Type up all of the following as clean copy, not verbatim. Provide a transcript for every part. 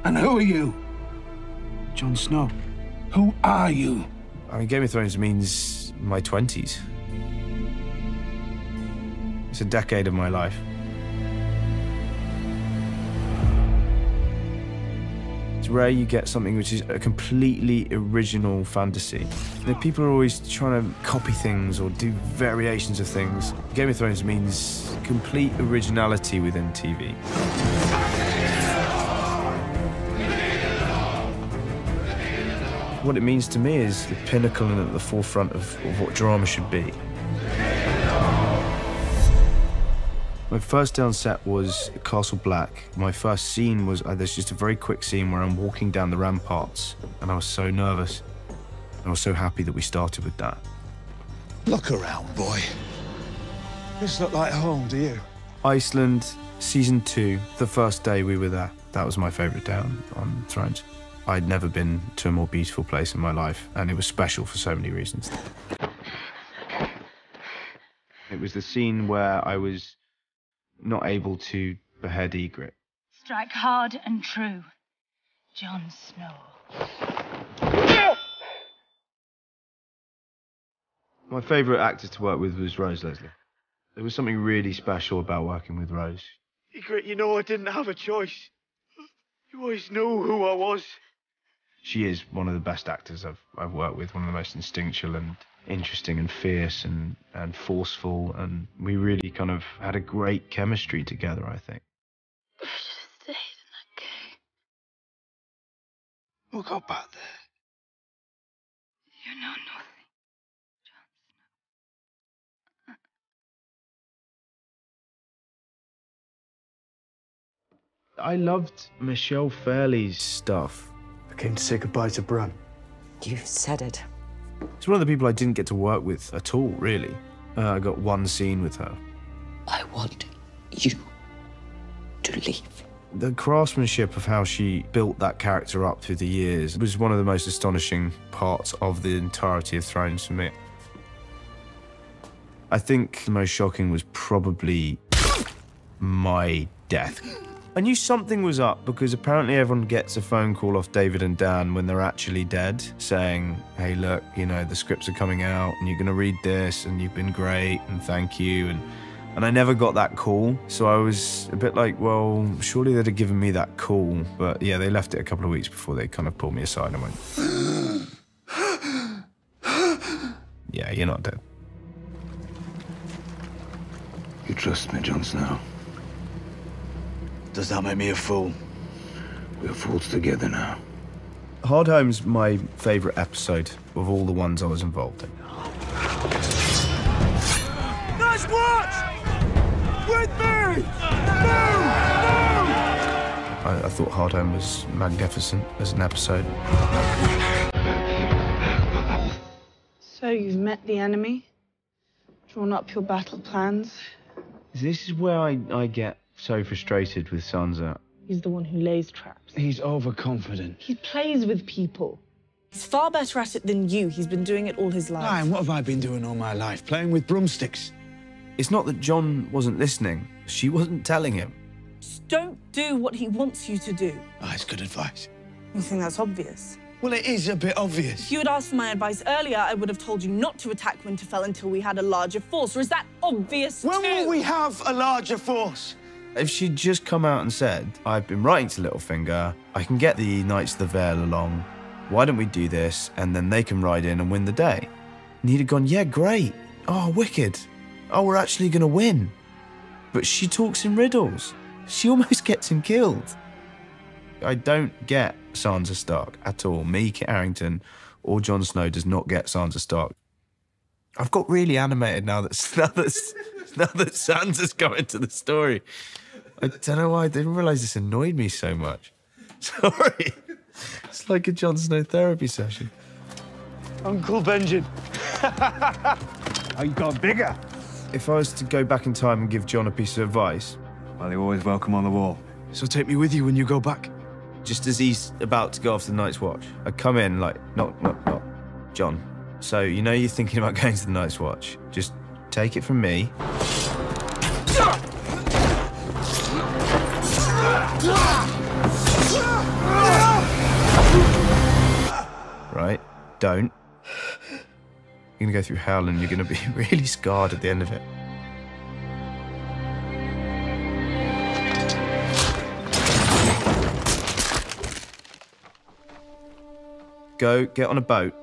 And who are you? Jon Snow. Who are you? I mean, Game of Thrones means my 20s. It's a decade of my life. It's rare you get something which is a completely original fantasy. People are always trying to copy things or do variations of things. Game of Thrones means complete originality within TV. What it means to me is the pinnacle and at the forefront of what drama should be. My first day on set was Castle Black. My first scene was, there's just a very quick scene where I'm walking down the ramparts, and I was so nervous. I was so happy that we started with that. Look around, boy. This look like home, do you? Iceland, season 2, the first day we were there. That was my favourite day on Thrones. I'd never been to a more beautiful place in my life, and it was special for so many reasons. It was the scene where I was not able to behead Ygritte. Strike hard and true, Jon Snow. My favourite actor to work with was Rose Leslie. There was something really special about working with Rose. Ygritte, you know I didn't have a choice. You always knew who I was. She is one of the best actors I've worked with, one of the most instinctual and interesting and fierce and forceful, and we really kind of had a great chemistry together, I think. I should have stayed in that cave. We'll go back there. You know nothing, Jon Snow. I loved Michelle Fairley's stuff. I came to say goodbye to Bran. You've said it. It's one of the people I didn't get to work with at all, really. I got one scene with her. I want you to leave. The craftsmanship of how she built that character up through the years was one of the most astonishing parts of the entirety of Thrones for me. I think the most shocking was probably my death. I knew something was up because apparently everyone gets a phone call off David and Dan when they're actually dead saying, hey, look, you know, the scripts are coming out and you're going to read this and you've been great and thank you. And I never got that call. So I was a bit like, well, surely they'd have given me that call. But yeah, they left it a couple of weeks before they kind of pulled me aside and went, yeah, you're not dead. You trust me, Jon Snow? Does that make me a fool? We're fools together now. Hardhome's my favourite episode of all the ones I was involved in. Nice watch! With me! No! I thought Hardhome was magnificent as an episode. So you've met the enemy, drawn up your battle plans. This is where I get so frustrated with Sansa. He's the one who lays traps. He's overconfident. He plays with people. He's far better at it than you. He's been doing it all his life. Aye, and what have I been doing all my life? Playing with broomsticks. It's not that Jon wasn't listening. She wasn't telling him. Just don't do what he wants you to do. Ah, it's good advice. You think that's obvious? Well, it is a bit obvious. If you had asked for my advice earlier, I would have told you not to attack Winterfell until we had a larger force. Or is that obvious When too? will we have a larger force? If she'd just come out and said, I've been writing to Littlefinger, I can get the Knights of the Vale along, why don't we do this, and then they can ride in and win the day? And he'd have gone, yeah, great. Oh, wicked. Oh, we're actually going to win. But she talks in riddles. She almost gets him killed. I don't get Sansa Stark at all. Me, Kit Harington, or Jon Snow does not get Sansa Stark. I've got really animated now that Sansa's come into the story. I don't know why I didn't realise this annoyed me so much. Sorry. It's like a Jon Snow therapy session. Uncle Benjen. Oh, you got bigger. If I was to go back in time and give Jon a piece of advice... Well, you're always welcome on the wall. So take me with you when you go back. Just as he's about to go off to the Night's Watch, I come in like, knock, Jon. So, you know you're thinking about going to the Night's Watch. Just take it from me. Don't. You're going to go through hell and you're going to be really scarred at the end of it. Go get on a boat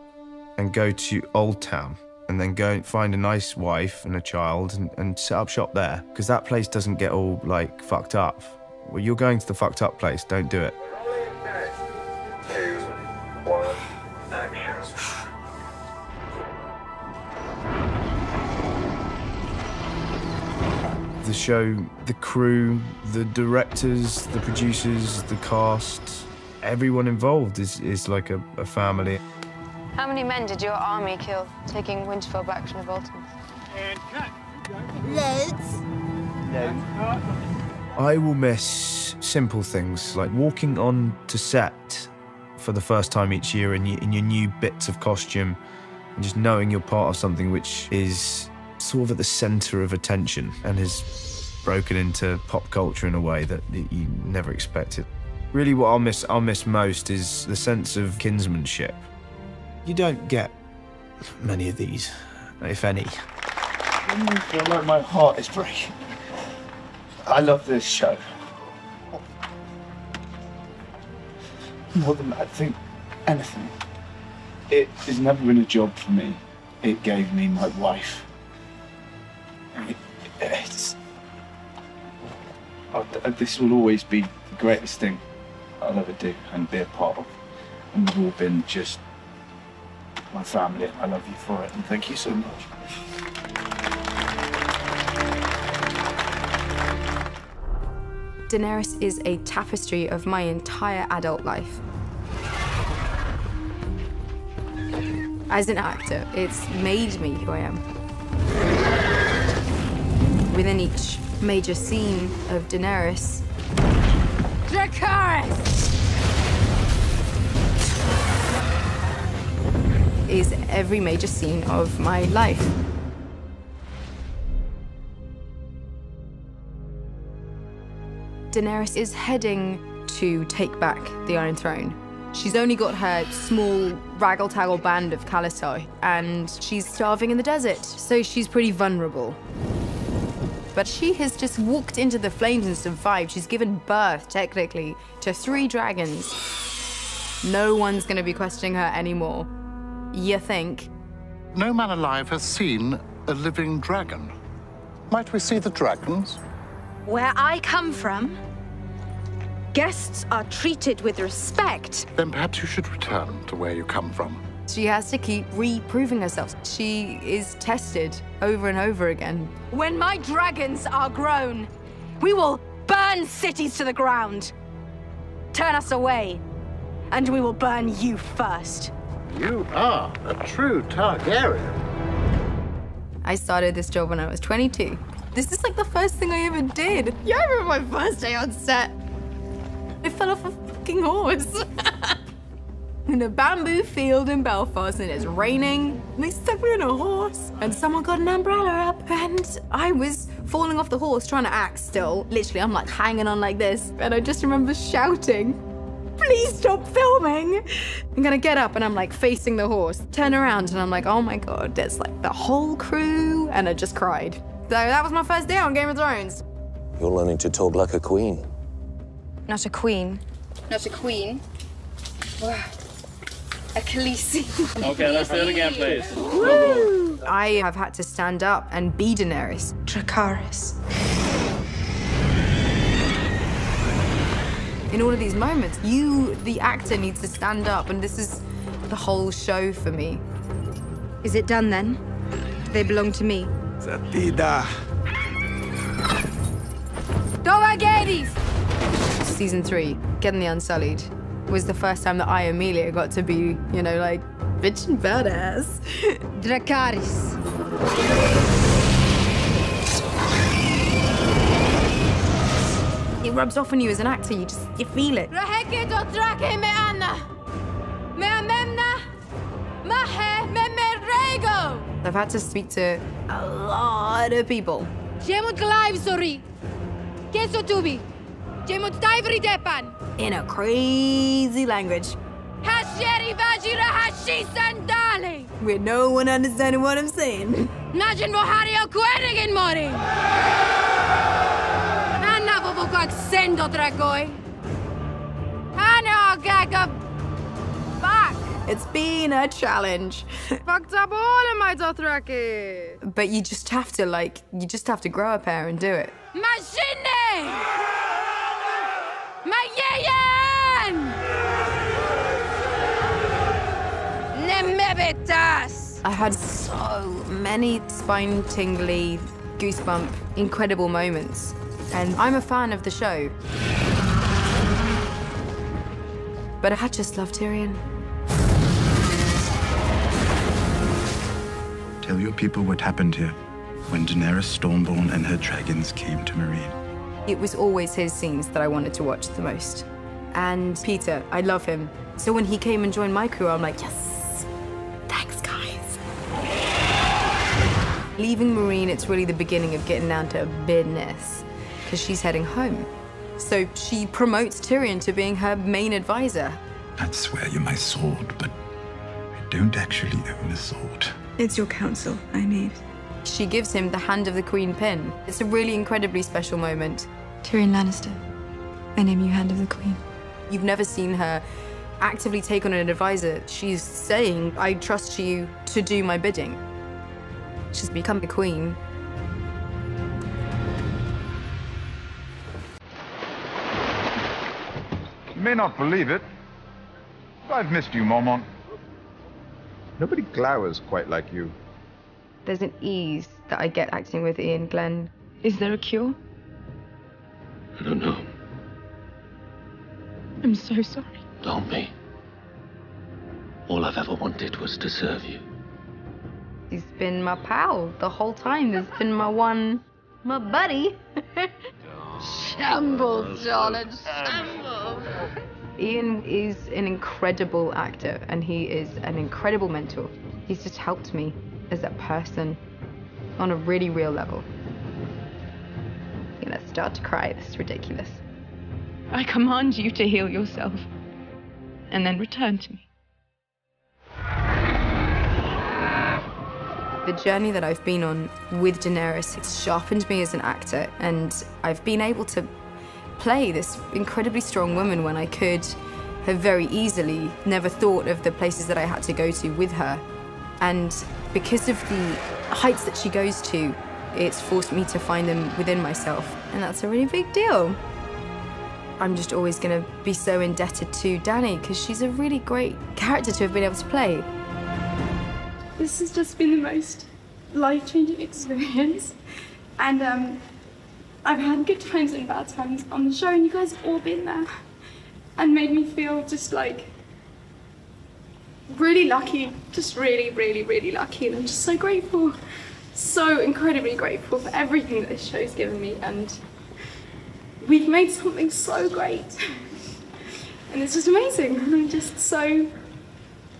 and go to Old Town, and then go and find a nice wife and a child and set up shop there, because that place doesn't get all like fucked up. Well, you're going to the fucked up place, don't do it. The show, the crew, the directors, the producers, the cast, everyone involved is like a family. How many men did your army kill taking Winterfell back from the Boltons? Loads. I will miss simple things like walking on to set for the first time each year in your new bits of costume, and just knowing you're part of something which is sort of at the center of attention and has broken into pop culture in a way that you never expected. Really what I'll miss most is the sense of kinsmanship. You don't get many of these, if any. I feel like my heart is breaking. I love this show. More than I think anything. It has never been a job for me. It gave me my wife. This will always be the greatest thing I'll ever do and be a part of. And you've all been just my family. I love you for it, and thank you so much. Daenerys is a tapestry of my entire adult life. As an actor, it's made me who I am. Within each major scene of Daenerys, Dracarys is every major scene of my life. Daenerys is heading to take back the Iron Throne. She's only got her small raggle-taggle band of Khaleesi, and she's starving in the desert, so she's pretty vulnerable. But she has just walked into the flames and survived. She's given birth, technically, to 3 dragons. No one's gonna be questioning her anymore. You think? No man alive has seen a living dragon. Might we see the dragons? Where I come from, guests are treated with respect. Then perhaps you should return to where you come from. She has to keep reproving herself. She is tested over and over again. When my dragons are grown, we will burn cities to the ground. Turn us away, and we will burn you first. You are a true Targaryen. I started this job when I was 22. This is like the first thing I ever did. Yeah, I remember my first day on set. I fell off a fucking horse. In a bamboo field in Belfast, and it's raining, and they stuck me on a horse, and someone got an umbrella up, and I was falling off the horse trying to act still. Literally, I'm like hanging on like this, and I just remember shouting, "Please stop filming!" I'm gonna get up, and I'm like facing the horse, turn around, and I'm like, oh my God, there's like the whole crew, and I just cried. So that was my first day on Game of Thrones. You're learning to talk like a queen. Not a queen. Not a queen. A Khaleesi. Okay, let's do it again, please. Woo! I have had to stand up and be Daenerys. Dracarys. In all of these moments, you, the actor, needs to stand up, and this is the whole show for me. Is it done then? Do they belong to me? Zatida. Dovageris! Season 3, Getting the Unsullied, was the first time that I, Emilia, got to be, you know, like, bitch and badass. Dracarys. It rubs off on you as an actor, you feel it. I've had to speak to a lot of people. In a crazy language. With no one understanding what I'm saying. Imagine Mohario Quenigin Mori. Anna Sendo Dragoi. Anna Gaga back. It's been a challenge. But you just have to grow a pair and do it. Machine! Mayeyan! Nemebitas! I had so many spine-tingly, goosebump, incredible moments. And I'm a fan of the show. But I just love Tyrion. Tell your people what happened here when Daenerys Stormborn and her dragons came to Meereen. It was always his scenes that I wanted to watch the most. And Peter, I love him. So when he came and joined my crew, I'm like, yes, thanks, guys. Leaving Meereen, it's really the beginning of getting down to business, because she's heading home. So she promotes Tyrion to being her main advisor. I'd swear you're my sword, but I don't actually own a sword. It's your counsel I need. She gives him the Hand of the Queen pin. It's a really incredibly special moment. Tyrion Lannister, I name you Hand of the Queen. You've never seen her actively take on an advisor. She's saying, I trust you to do my bidding. She's become the queen. You may not believe it, but I've missed you, Mormont. Nobody glowers quite like you. There's an ease that I get acting with Ian Glenn. Is there a cure? I don't know. I'm so sorry. Don't be. All I've ever wanted was to serve you. He's been my pal the whole time. He's been my buddy. Shambles, John, shambles. Ian is an incredible actor, and he is an incredible mentor. He's just helped me as a person on a really real level. I'm gonna start to cry. This is ridiculous. I command you to heal yourself and then return to me. The journey that I've been on with Daenerys, it's sharpened me as an actor, and I've been able to play this incredibly strong woman when I could have very easily never thought of the places that I had to go to with her. And because of the heights that she goes to, it's forced me to find them within myself, and that's a really big deal. I'm just always going to be so indebted to Dani, because she's a really great character to have been able to play. This has just been the most life-changing experience, and I've had good times and bad times on the show, and you guys have all been there and made me feel just like really lucky, just really, really, really lucky, and I'm just so grateful, so incredibly grateful for everything that this show's given me, and we've made something so great, and it's just amazing. I'm just so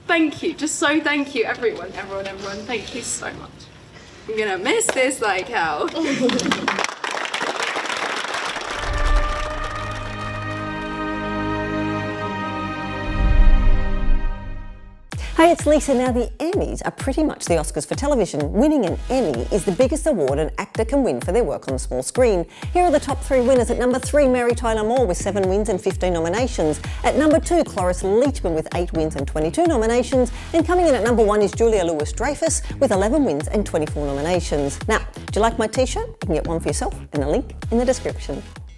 thank you, thank you, everyone, thank you so much. I'm gonna miss this like hell. Hey, it's Lisa. Now, the Emmys are pretty much the Oscars for television. Winning an Emmy is the biggest award an actor can win for their work on the small screen. Here are the top 3 winners. At number 3, Mary Tyler Moore with 7 wins and 15 nominations. At number 2, Cloris Leachman with 8 wins and 22 nominations. And coming in at number 1 is Julia Louis-Dreyfus with 11 wins and 24 nominations. Now, do you like my t-shirt? You can get one for yourself and the link in the description.